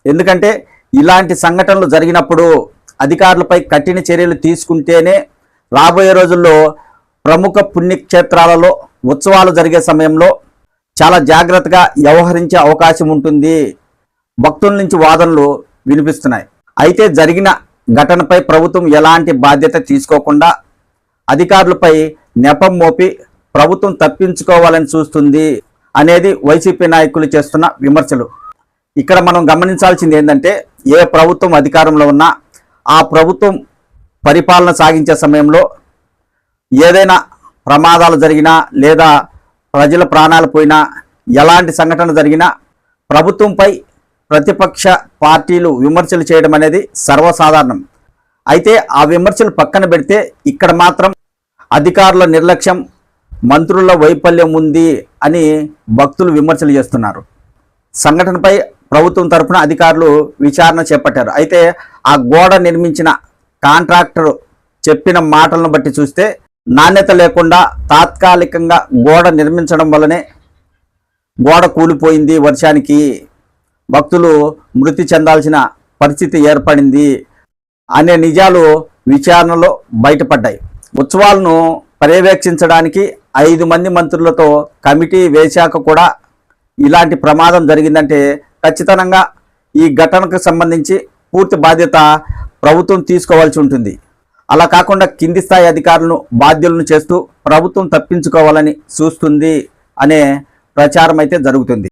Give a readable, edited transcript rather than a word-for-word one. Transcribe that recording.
ఎందుకంటే ఇలాంటి సంఘటనలు జరిగినప్పుడు అధికారులపై కఠిన చర్యలు తీసుకుంటేనే రాబోయే రోజుల్లో ప్రముఖ పుణ్యక్షేత్రాలలో ఉత్సవాలు జరిగే సమయంలో చాలా జాగ్రత్తగా వ్యవహరించే అవకాశం ఉంటుంది. భక్తుల నుంచి వాదనలు వినిపిస్తున్నాయి. అయితే జరిగిన ఘటనపై ప్రభుత్వం ఎలాంటి బాధ్యత తీసుకోకుండా అధికారులపై నెపం మోపి ప్రభుత్వం తప్పించుకోవాలని చూస్తుంది అనేది వైసీపీ నాయకులు చేస్తున్న విమర్శలు. ఇక్కడ మనం గమనించాల్సింది ఏంటంటే, ఏ ప్రభుత్వం అధికారంలో ఉన్నా ఆ ప్రభుత్వం పరిపాలన సాగించే సమయంలో ఏదైనా ప్రమాదాలు జరిగినా లేదా ప్రజల ప్రాణాలు పోయినా ఎలాంటి సంఘటన జరిగినా ప్రభుత్వంపై ప్రతిపక్ష పార్టీలు విమర్శలు చేయడం అనేది సర్వసాధారణం. అయితే ఆ విమర్శలు పక్కన పెడితే ఇక్కడ మాత్రం అధికారుల నిర్లక్ష్యం, మంత్రుల వైఫల్యం ఉంది అని భక్తులు విమర్శలు చేస్తున్నారు. సంఘటనపై ప్రభుత్వం తరఫున అధికారులు విచారణ చేపట్టారు. అయితే ఆ గోడ నిర్మించిన కాంట్రాక్టర్ చెప్పిన మాటలను బట్టి చూస్తే నాణ్యత లేకుండా తాత్కాలికంగా గోడ నిర్మించడం వల్లనే గోడ కూలిపోయింది, వర్షానికి భక్తులు మృతి చెందాల్సిన పరిస్థితి ఏర్పడింది అనే నిజాలు విచారణలో బయటపడ్డాయి. ఉత్సవాలను పర్యవేక్షించడానికి 5 మంది మంత్రులతో కమిటీ వేశాక కూడా ఇలాంటి ప్రమాదం జరిగిందంటే ఖచ్చితంగా ఈ ఘటనకు సంబంధించి పూర్తి బాధ్యత ప్రభుత్వం తీసుకోవాల్సి ఉంటుంది. అలా కాకుండా కింది స్థాయి అధికారులను బాధ్యులను చేస్తూ ప్రభుత్వం తప్పించుకోవాలని చూస్తుంది అనే ప్రచారం అయితే జరుగుతుంది.